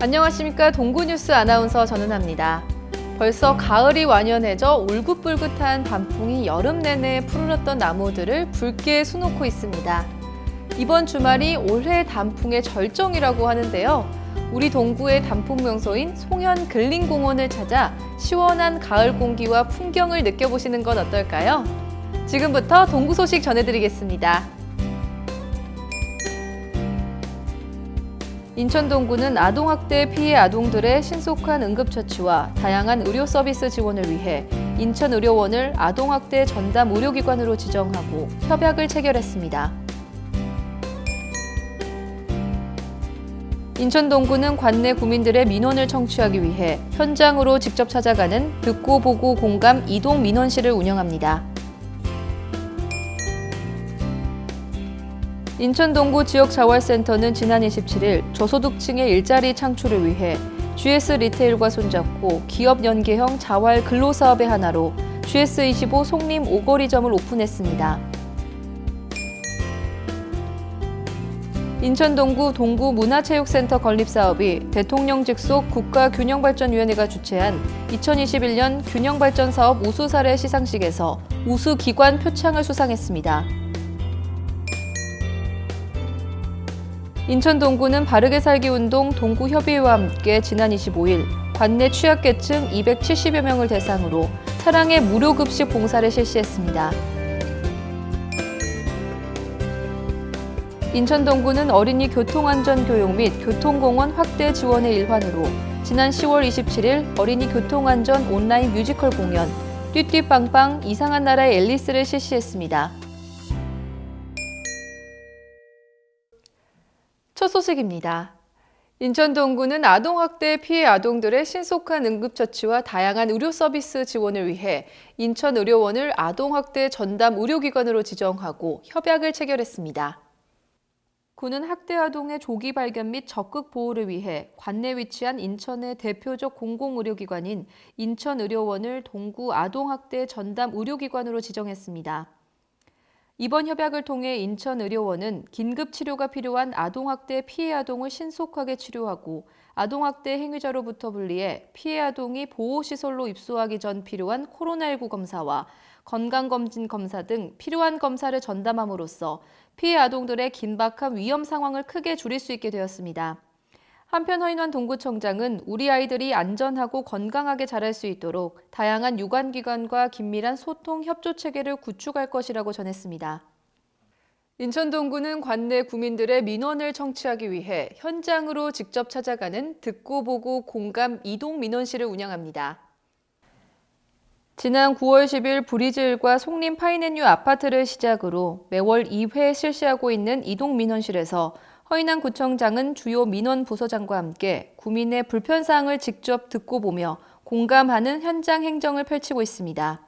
안녕하십니까. 동구뉴스 아나운서 전은하입니다. 벌써 가을이 완연해져 울긋불긋한 단풍이 여름 내내 푸르렀던 나무들을 붉게 수놓고 있습니다. 이번 주말이 올해 단풍의 절정이라고 하는데요. 우리 동구의 단풍 명소인 송현 근린공원을 찾아 시원한 가을 공기와 풍경을 느껴보시는 건 어떨까요? 지금부터 동구 소식 전해드리겠습니다. 인천 동구는 아동학대 피해 아동들의 신속한 응급처치와 다양한 의료 서비스 지원을 위해 인천의료원을 아동학대 전담 의료기관으로 지정하고 협약을 체결했습니다. 인천 동구는 관내 구민들의 민원을 청취하기 위해 현장으로 직접 찾아가는 듣고 보고 공감 이동 민원실을 운영합니다. 인천 동구 지역자활센터는 지난 27일 저소득층의 일자리 창출을 위해 GS 리테일과 손잡고 기업 연계형 자활 근로사업의 하나로 GS25 송림 오거리점을 오픈했습니다. 인천 동구 동구 문화체육센터 건립사업이 대통령 직속 국가균형발전위원회가 주최한 2021년 균형발전사업 우수사례 시상식에서 우수기관 표창을 수상했습니다. 인천 동구는 바르게 살기 운동 동구협의회와 함께 지난 25일 관내 취약계층 270여 명을 대상으로 차량의 무료 급식 봉사를 실시했습니다. 인천 동구는 어린이 교통안전 교육 및 교통공원 확대 지원의 일환으로 지난 10월 27일 어린이 교통안전 온라인 뮤지컬 공연 띠띠빵빵 이상한 나라의 앨리스를 실시했습니다. 첫 소식입니다. 인천 동구는 아동학대 피해 아동들의 신속한 응급처치와 다양한 의료 서비스 지원을 위해 인천의료원을 아동학대 전담 의료기관으로 지정하고 협약을 체결했습니다. 구는 학대 아동의 조기 발견 및 적극 보호를 위해 관내 위치한 인천의 대표적 공공의료기관인 인천의료원을 동구 아동학대 전담 의료기관으로 지정했습니다. 이번 협약을 통해 인천의료원은 긴급 치료가 필요한 아동학대 피해 아동을 신속하게 치료하고 아동학대 행위자로부터 분리해 피해 아동이 보호시설로 입소하기 전 필요한 코로나19 검사와 건강검진 검사 등 필요한 검사를 전담함으로써 피해 아동들의 긴박한 위험 상황을 크게 줄일 수 있게 되었습니다. 한편 허인환 동구청장은 우리 아이들이 안전하고 건강하게 자랄 수 있도록 다양한 유관기관과 긴밀한 소통, 협조 체계를 구축할 것이라고 전했습니다. 인천 동구는 관내 구민들의 민원을 청취하기 위해 현장으로 직접 찾아가는 듣고 보고 공감 이동 민원실을 운영합니다. 지난 9월 10일 브리즈힐과 송림 파인앤유 아파트를 시작으로 매월 2회 실시하고 있는 이동 민원실에서 허인환 구청장은 주요 민원 부서장과 함께 구민의 불편사항을 직접 듣고 보며 공감하는 현장 행정을 펼치고 있습니다.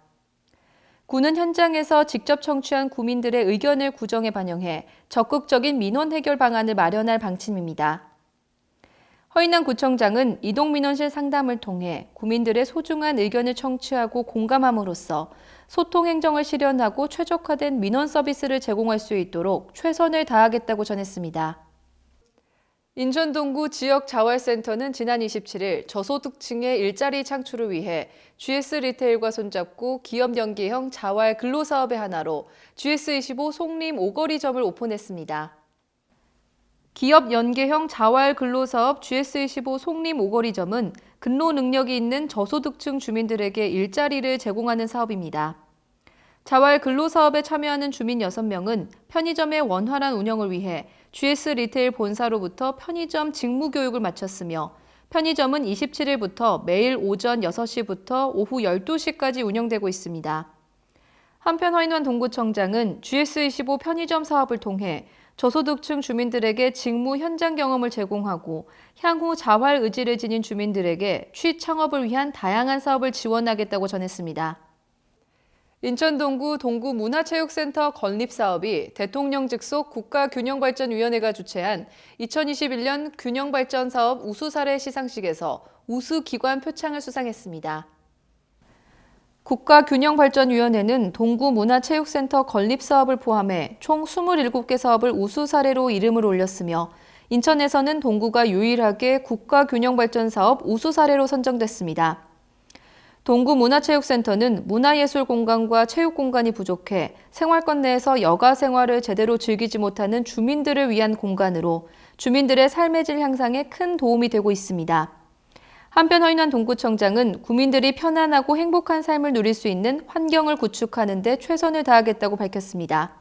구는 현장에서 직접 청취한 구민들의 의견을 구정에 반영해 적극적인 민원 해결 방안을 마련할 방침입니다. 허인환 구청장은 이동민원실 상담을 통해 구민들의 소중한 의견을 청취하고 공감함으로써 소통 행정을 실현하고 최적화된 민원 서비스를 제공할 수 있도록 최선을 다하겠다고 전했습니다. 인천 동구 지역자활센터는 지난 27일 저소득층의 일자리 창출을 위해 GS 리테일과 손잡고 기업 연계형 자활 근로사업의 하나로 GS25 송림 오거리점을 오픈했습니다. 기업 연계형 자활 근로사업 GS25 송림 오거리점은 근로 능력이 있는 저소득층 주민들에게 일자리를 제공하는 사업입니다. 자활 근로사업에 참여하는 주민 6명은 편의점의 원활한 운영을 위해 GS 리테일 본사로부터 편의점 직무 교육을 마쳤으며 편의점은 27일부터 매일 오전 6시부터 오후 12시까지 운영되고 있습니다. 한편 허인환 동구청장은 GS25 편의점 사업을 통해 저소득층 주민들에게 직무 현장 경험을 제공하고 향후 자활 의지를 지닌 주민들에게 취창업을 위한 다양한 사업을 지원하겠다고 전했습니다. 인천 동구 동구 문화체육센터 건립 사업이 대통령 직속 국가균형발전위원회가 주최한 2021년 균형발전 사업 우수사례 시상식에서 우수기관 표창을 수상했습니다. 국가균형발전위원회는 동구문화체육센터 건립사업을 포함해 총 27개 사업을 우수 사례로 이름을 올렸으며 인천에서는 동구가 유일하게 국가균형발전사업 우수 사례로 선정됐습니다. 동구문화체육센터는 문화예술공간과 체육공간이 부족해 생활권 내에서 여가 생활을 제대로 즐기지 못하는 주민들을 위한 공간으로 주민들의 삶의 질 향상에 큰 도움이 되고 있습니다. 한편 허인환 동구청장은 구민들이 편안하고 행복한 삶을 누릴 수 있는 환경을 구축하는 데 최선을 다하겠다고 밝혔습니다.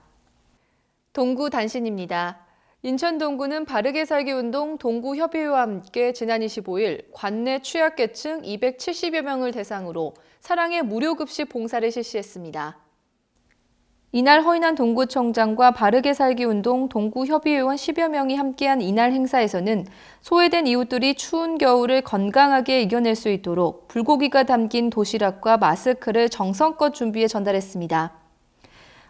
동구 단신입니다. 인천 동구는 바르게 살기 운동 동구협의회와 함께 지난 25일 관내 취약계층 270여 명을 대상으로 사랑의 무료급식 봉사를 실시했습니다. 이날 허인환 동구청장과 바르게 살기 운동 동구협의회원 10여 명이 함께한 이날 행사에서는 소외된 이웃들이 추운 겨울을 건강하게 이겨낼 수 있도록 불고기가 담긴 도시락과 마스크를 정성껏 준비해 전달했습니다.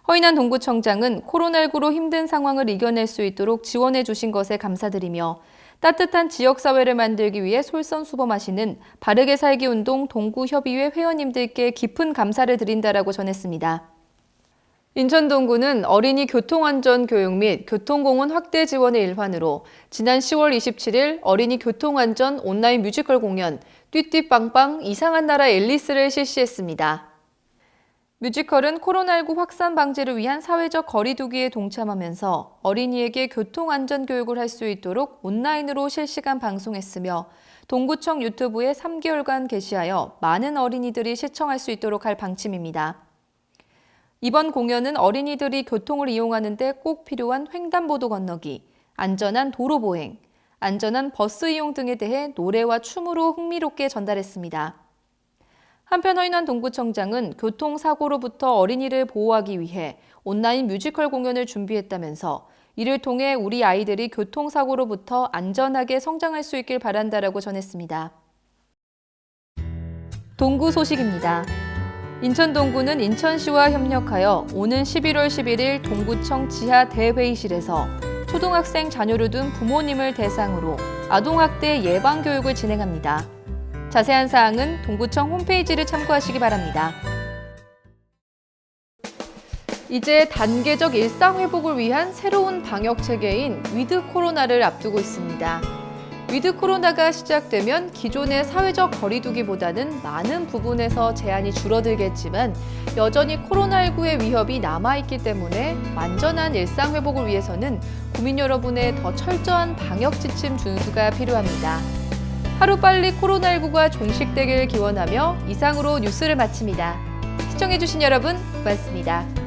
허인환 동구청장은 코로나19로 힘든 상황을 이겨낼 수 있도록 지원해 주신 것에 감사드리며 따뜻한 지역사회를 만들기 위해 솔선수범하시는 바르게 살기 운동 동구협의회 회원님들께 깊은 감사를 드린다라고 전했습니다. 인천 동구는 어린이 교통안전 교육 및 교통공원 확대 지원의 일환으로 지난 10월 27일 어린이 교통안전 온라인 뮤지컬 공연 띠띠빵빵 이상한 나라 앨리스를 실시했습니다. 뮤지컬은 코로나19 확산 방지를 위한 사회적 거리 두기에 동참하면서 어린이에게 교통안전 교육을 할 수 있도록 온라인으로 실시간 방송했으며 동구청 유튜브에 3개월간 게시하여 많은 어린이들이 시청할 수 있도록 할 방침입니다. 이번 공연은 어린이들이 교통을 이용하는 데 꼭 필요한 횡단보도 건너기, 안전한 도로 보행, 안전한 버스 이용 등에 대해 노래와 춤으로 흥미롭게 전달했습니다. 한편 허인환 동구청장은 교통사고로부터 어린이를 보호하기 위해 온라인 뮤지컬 공연을 준비했다면서 이를 통해 우리 아이들이 교통사고로부터 안전하게 성장할 수 있길 바란다라고 전했습니다. 동구 소식입니다. 인천 동구는 인천시와 협력하여 오는 11월 11일 동구청 지하 대회의실에서 초등학생 자녀를 둔 부모님을 대상으로 아동학대 예방교육을 진행합니다. 자세한 사항은 동구청 홈페이지를 참고하시기 바랍니다. 이제 단계적 일상 회복을 위한 새로운 방역 체계인 위드 코로나를 앞두고 있습니다. 위드 코로나가 시작되면 기존의 사회적 거리두기보다는 많은 부분에서 제한이 줄어들겠지만 여전히 코로나19의 위협이 남아있기 때문에 완전한 일상 회복을 위해서는 국민 여러분의 더 철저한 방역 지침 준수가 필요합니다. 하루빨리 코로나19가 종식되길 기원하며 이상으로 뉴스를 마칩니다. 시청해주신 여러분 고맙습니다.